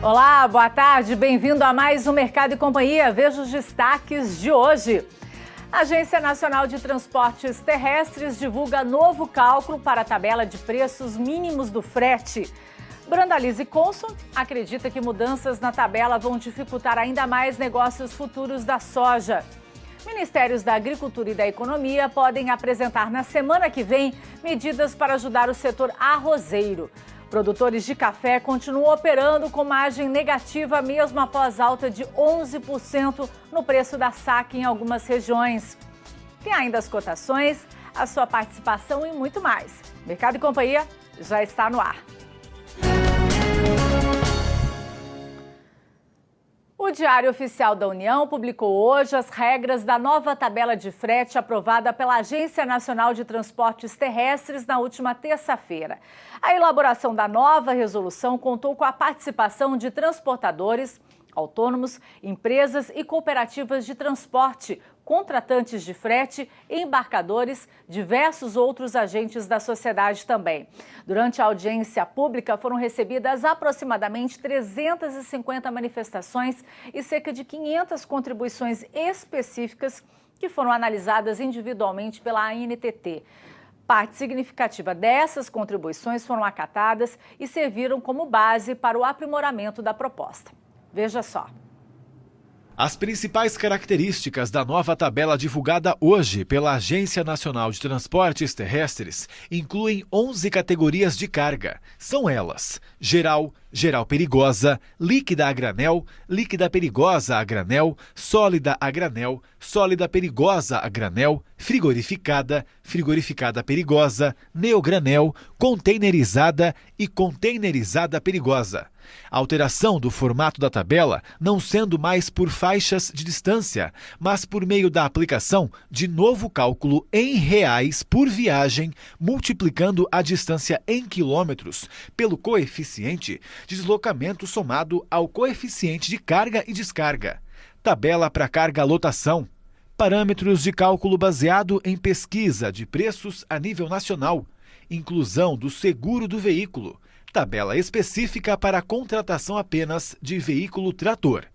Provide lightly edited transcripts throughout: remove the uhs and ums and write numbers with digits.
Olá, boa tarde, bem-vindo a mais um Mercado e Companhia. Veja os destaques de hoje. A Agência Nacional de Transportes Terrestres divulga novo cálculo para a tabela de preços mínimos do frete. Brandalize Consul acredita que mudanças na tabela vão dificultar ainda mais negócios futuros da soja. Ministérios da Agricultura e da Economia podem apresentar na semana que vem medidas para ajudar o setor arrozeiro. Produtores de café continuam operando com margem negativa mesmo após alta de 11% no preço da saca em algumas regiões. Tem ainda as cotações, a sua participação e muito mais. Mercado e Companhia já está no ar. O Diário Oficial da União publicou hoje as regras da nova tabela de frete aprovada pela Agência Nacional de Transportes Terrestres na última terça-feira. A elaboração da nova resolução contou com a participação de transportadores, autônomos, empresas e cooperativas de transporte, contratantes de frete, embarcadores, diversos outros agentes da sociedade também. Durante a audiência pública foram recebidas aproximadamente 350 manifestações e cerca de 500 contribuições específicas que foram analisadas individualmente pela ANTT. Parte significativa dessas contribuições foram acatadas e serviram como base para o aprimoramento da proposta. Veja só. As principais características da nova tabela divulgada hoje pela Agência Nacional de Transportes Terrestres incluem 11 categorias de carga. São elas: geral, geral perigosa, líquida a granel, líquida perigosa a granel, sólida a granel, sólida perigosa a granel, frigorificada, frigorificada perigosa, neogranel, containerizada e containerizada perigosa. A alteração do formato da tabela não sendo mais por faixas de distância, mas por meio da aplicação de novo cálculo em reais por viagem, multiplicando a distância em quilômetros pelo coeficiente de deslocamento somado ao coeficiente de carga e descarga. Tabela para carga-lotação. Parâmetros de cálculo baseado em pesquisa de preços a nível nacional. Inclusão do seguro do veículo. Tabela específica para a contratação apenas de veículo trator.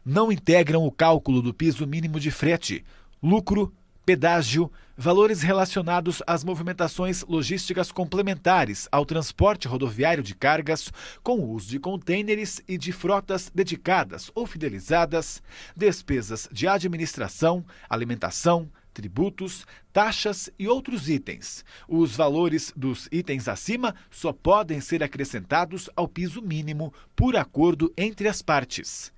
Não integram o cálculo do piso mínimo de frete, lucro, pedágio, valores relacionados às movimentações logísticas complementares ao transporte rodoviário de cargas com o uso de contêineres e de frotas dedicadas ou fidelizadas, despesas de administração, alimentação, tributos, taxas e outros itens. Os valores dos itens acima só podem ser acrescentados ao piso mínimo por acordo entre as partes.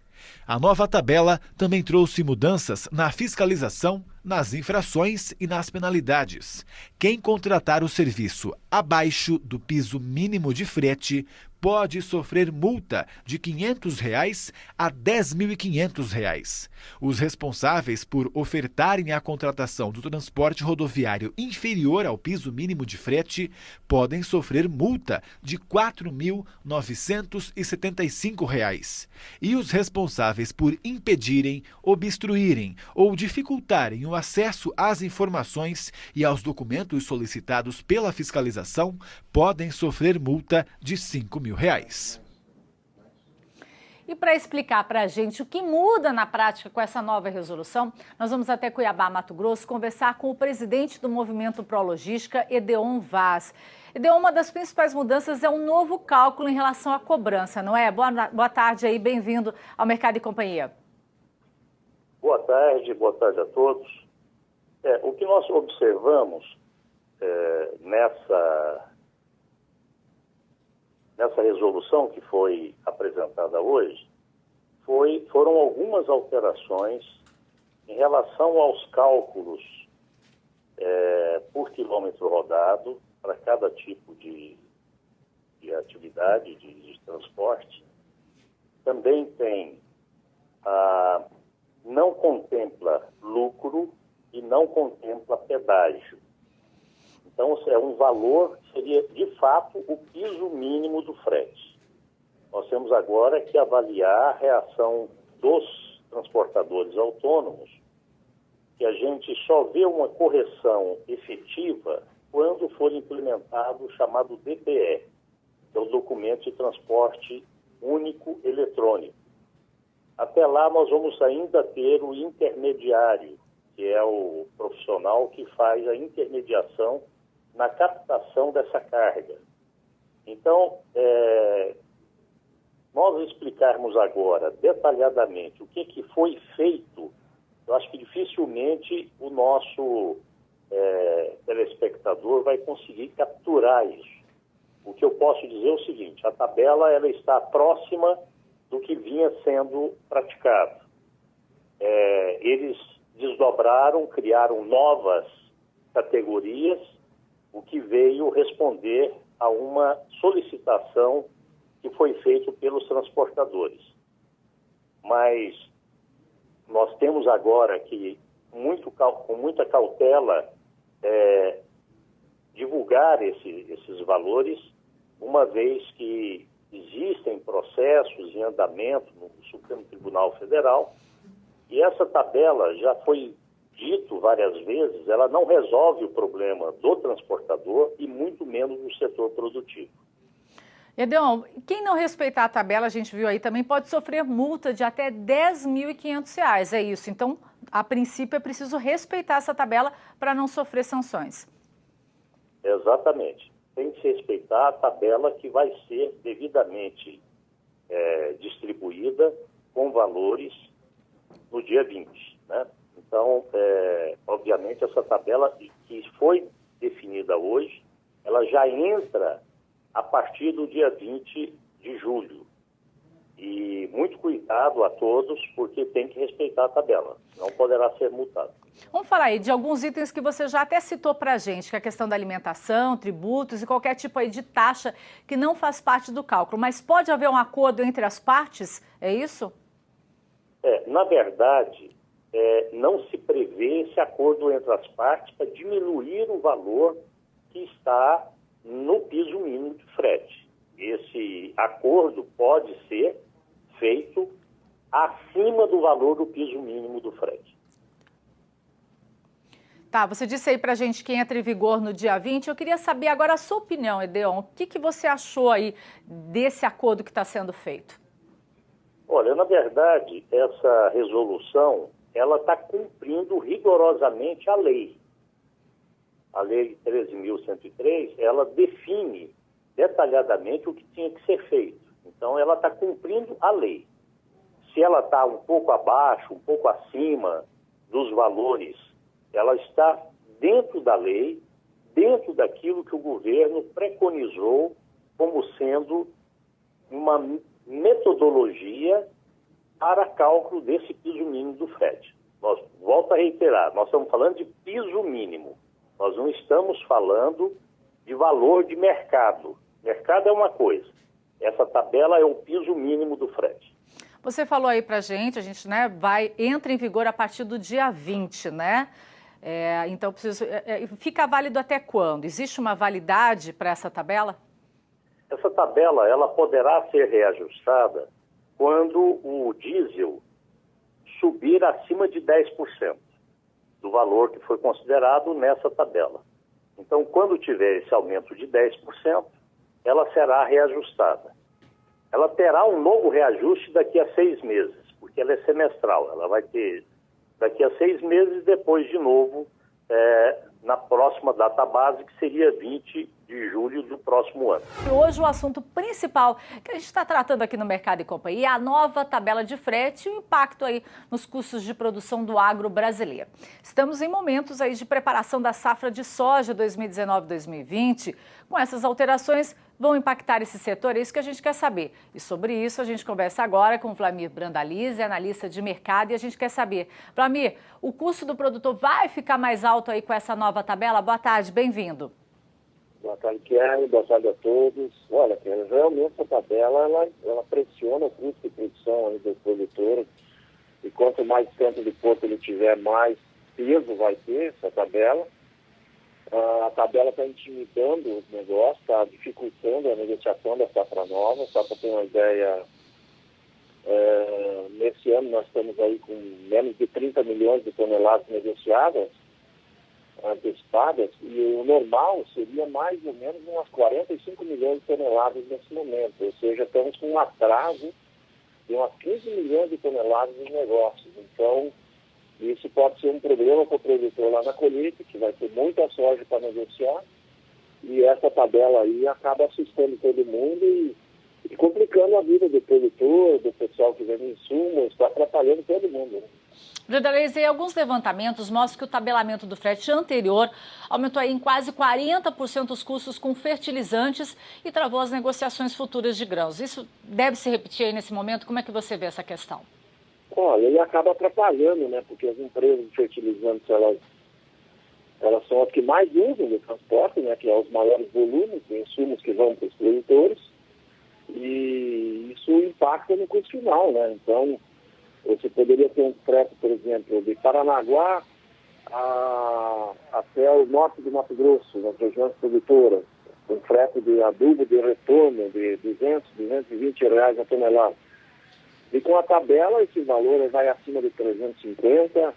A nova tabela também trouxe mudanças na fiscalização, nas infrações e nas penalidades. Quem contratar o serviço abaixo do piso mínimo de frete pode sofrer multa de R$ 500 a R$ 10.500. Os responsáveis por ofertarem a contratação do transporte rodoviário inferior ao piso mínimo de frete podem sofrer multa de R$ 4.975. E os responsáveis por impedirem, obstruírem ou dificultarem o acesso às informações e aos documentos solicitados pela fiscalização podem sofrer multa de R$ 5.000. E para explicar para a gente o que muda na prática com essa nova resolução, nós vamos até Cuiabá, Mato Grosso, conversar com o presidente do Movimento Prologística, Edeon Vaz. Edeon, uma das principais mudanças é um novo cálculo em relação à cobrança, não é? Boa tarde aí, bem-vindo ao Mercado e Companhia. Boa tarde a todos. O que nós observamos nessa resolução que foi apresentada hoje, foram algumas alterações em relação aos cálculos por quilômetro rodado para cada tipo de atividade de transporte. Também tem não contempla lucro e não contempla pedágio. Então, é um valor que seria, de fato, o piso mínimo do frete. Nós temos agora que avaliar a reação dos transportadores autônomos, que a gente só vê uma correção efetiva quando for implementado o chamado DPE, que é o Documento de Transporte único eletrônico. Até lá, nós vamos ainda ter o intermediário, que é o profissional que faz a intermediação na captação dessa carga. Então, nós explicarmos agora detalhadamente o que foi feito, eu acho que dificilmente o nosso telespectador vai conseguir capturar isso. O que eu posso dizer é o seguinte: a tabela ela está próxima do que vinha sendo praticado. Eles desdobraram, criaram novas categorias, o que veio responder a uma solicitação que foi feita pelos transportadores. Mas nós temos agora que, com muita cautela, divulgar esses valores, uma vez que existem processos em andamento no Supremo Tribunal Federal, e essa tabela já foi dito várias vezes, ela não resolve o problema do transportador e muito menos do setor produtivo. Edeon, quem não respeitar a tabela, a gente viu aí, também pode sofrer multa de até R$ 10.500, é isso. Então, a princípio, é preciso respeitar essa tabela para não sofrer sanções. Exatamente. Tem que se respeitar a tabela que vai ser devidamente distribuída com valores no dia 20, né? Então, obviamente, essa tabela que foi definida hoje, ela já entra a partir do dia 20 de julho. E muito cuidado a todos, porque tem que respeitar a tabela, não poderá ser multado. Vamos falar aí de alguns itens que você já até citou para a gente, que é a questão da alimentação, tributos e qualquer tipo aí de taxa que não faz parte do cálculo. Mas pode haver um acordo entre as partes, é isso? Na verdade, não se prevê esse acordo entre as partes para diminuir o valor que está no piso mínimo de frete. Esse acordo pode ser feito acima do valor do piso mínimo do frete. Tá, você disse aí pra gente que entra em vigor no dia 20. Eu queria saber agora a sua opinião, Edeon. O que você achou aí desse acordo que está sendo feito? Olha, na verdade, essa resolução, ela está cumprindo rigorosamente a lei. A Lei 13.103, ela define detalhadamente o que tinha que ser feito. Então, ela está cumprindo a lei. Se ela está um pouco abaixo, um pouco acima dos valores, ela está dentro da lei, dentro daquilo que o governo preconizou como sendo uma metodologia para cálculo desse piso mínimo do frete. Volto a reiterar, nós estamos falando de piso mínimo. Nós não estamos falando de valor de mercado. Mercado é uma coisa. Essa tabela é o piso mínimo do frete. Você falou aí pra gente, entra em vigor a partir do dia 20, né? Então, fica válido até quando? Existe uma validade para essa tabela? Essa tabela, ela poderá ser reajustada quando o diesel subir acima de 10%. Do valor que foi considerado nessa tabela. Então, quando tiver esse aumento de 10%, ela será reajustada. Ela terá um novo reajuste daqui a 6 meses, porque ela é semestral. Ela vai ter daqui a 6 meses, depois de novo, na próxima data base, que seria 20 de julho do próximo ano. Hoje o assunto principal que a gente está tratando aqui no Mercado e Companhia é a nova tabela de frete e o impacto aí nos custos de produção do agro brasileiro. Estamos em momentos aí de preparação da safra de soja 2019-2020. Com essas alterações, vão impactar esse setor? É isso que a gente quer saber. E sobre isso a gente conversa agora com o Vlamir Brandalize, analista de mercado, e a gente quer saber, Vlamir, o custo do produtor vai ficar mais alto aí com essa nova tabela? Boa tarde, bem-vindo. Boa tarde, Kelly. Boa tarde a todos. Olha, Kelly, realmente essa tabela, ela pressiona o custo de produção aí do produtor. E quanto mais tempo de porto ele tiver, mais peso vai ter essa tabela. A tabela está intimidando os negócios, está dificultando a negociação da safra nova. Só para ter uma ideia, nesse ano nós estamos aí com menos de 30 milhões de toneladas negociadas. antecipadas, e o normal seria mais ou menos umas 45 milhões de toneladas nesse momento, ou seja, estamos com um atraso de umas 15 milhões de toneladas de negócios. Então, isso pode ser um problema para o produtor lá na colheita, que vai ter muita soja para negociar, e essa tabela aí acaba assustando todo mundo e complicando a vida do produtor, do pessoal que vende insumos, está atrapalhando todo mundo, né? Brandalize, alguns levantamentos mostram que o tabelamento do frete anterior aumentou aí em quase 40% os custos com fertilizantes e travou as negociações futuras de grãos. Isso deve se repetir aí nesse momento? Como é que você vê essa questão? Olha, ele acaba atrapalhando, né? Porque as empresas de fertilizantes, elas são as que mais usam no transporte, né? Que é os maiores volumes de insumos que vão para os produtores, e isso impacta no custo final, né? Então, você poderia ter um frete, por exemplo, de Paranaguá até o norte do Mato Grosso, nas regiões produtoras, um frete de adubo de retorno de R$ 220 a tonelada. E com a tabela, esse valor vai acima de 350,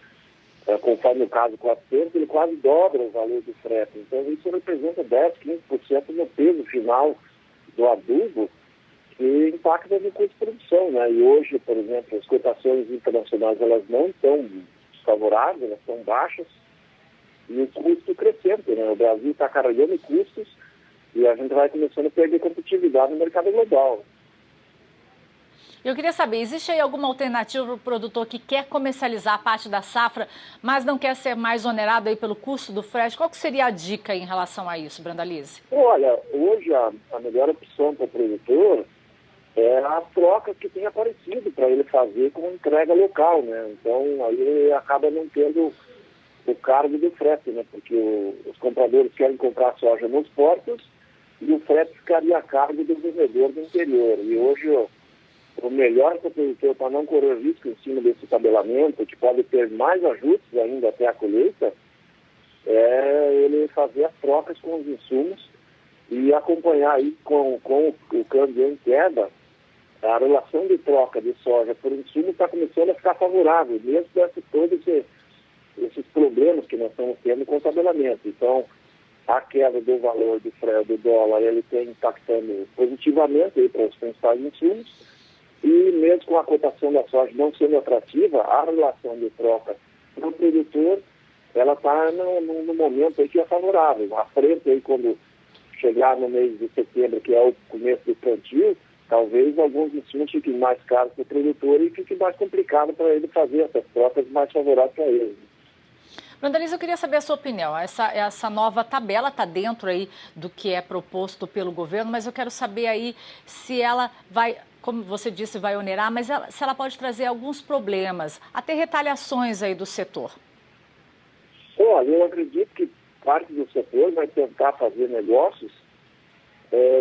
conforme o caso 400, ele quase dobra o valor do frete. Então, isso representa 10%, 15% no peso final do adubo, que impacta no custo de produção, né? E hoje, por exemplo, as cotações internacionais, elas não estão favoráveis, elas estão baixas, e o custo crescente, né? O Brasil está carregando custos e a gente vai começando a perder competitividade no mercado global. Eu queria saber, existe aí alguma alternativa para o produtor que quer comercializar a parte da safra, mas não quer ser mais onerado aí pelo custo do frete? Qual que seria a dica em relação a isso, Brandalize? Olha, hoje a melhor opção para o produtor é a troca que tem aparecido para ele fazer com entrega local, né? Então, aí ele acaba não tendo o cargo do frete, né? Porque os compradores querem comprar soja nos portos e o frete ficaria a cargo do vendedor do interior. E hoje o melhor para o produtor, para não correr risco em cima desse tabelamento, que pode ter mais ajustes ainda até a colheita, é ele fazer as trocas com os insumos e acompanhar aí com o câmbio em queda. A relação de troca de soja por insumo está começando a ficar favorável, mesmo com todos esses problemas que nós estamos tendo com o tabelamento. Então, a queda do valor do dólar, ele tem impactando positivamente para os principais insumos, e mesmo com a cotação da soja não sendo atrativa, a relação de troca para o produtor, ela está no momento aí que é favorável. À frente, aí, quando chegar no mês de setembro, que é o começo do plantio, talvez alguns insumos fiquem mais caros para o produtor e fique mais complicado para ele fazer essas trocas mais favoráveis para ele. Brandalize, eu queria saber a sua opinião. Essa nova tabela está dentro aí do que é proposto pelo governo, mas eu quero saber aí se ela vai, como você disse, vai onerar, mas se ela pode trazer alguns problemas, até retaliações aí do setor. Olha, eu acredito que parte do setor vai tentar fazer negócios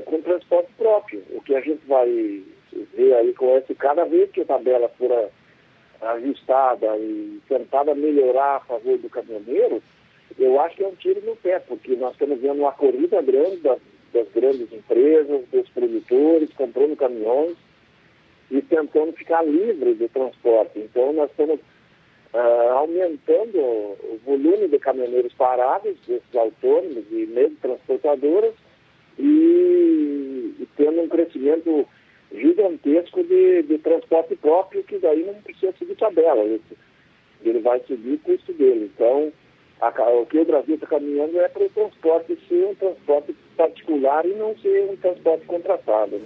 com transporte próprio. O que a gente vai ver aí com esse, cada vez que a tabela for ajustada e tentada melhorar a favor do caminhoneiro, eu acho que é um tiro no pé, porque nós estamos vendo uma corrida grande das grandes empresas, dos produtores, comprando caminhões e tentando ficar livre do transporte. Então, nós estamos aumentando o volume de caminhoneiros parados, desses autônomos e mesmo transportadoras, e tendo um crescimento gigantesco de transporte próprio, que daí não precisa seguir tabela, ele vai seguir o custo dele. Então, o que o Brasil está caminhando é para o transporte ser um transporte particular e não ser um transporte contratado, né?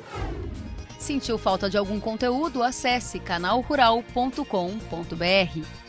Sentiu falta de algum conteúdo? Acesse canalrural.com.br.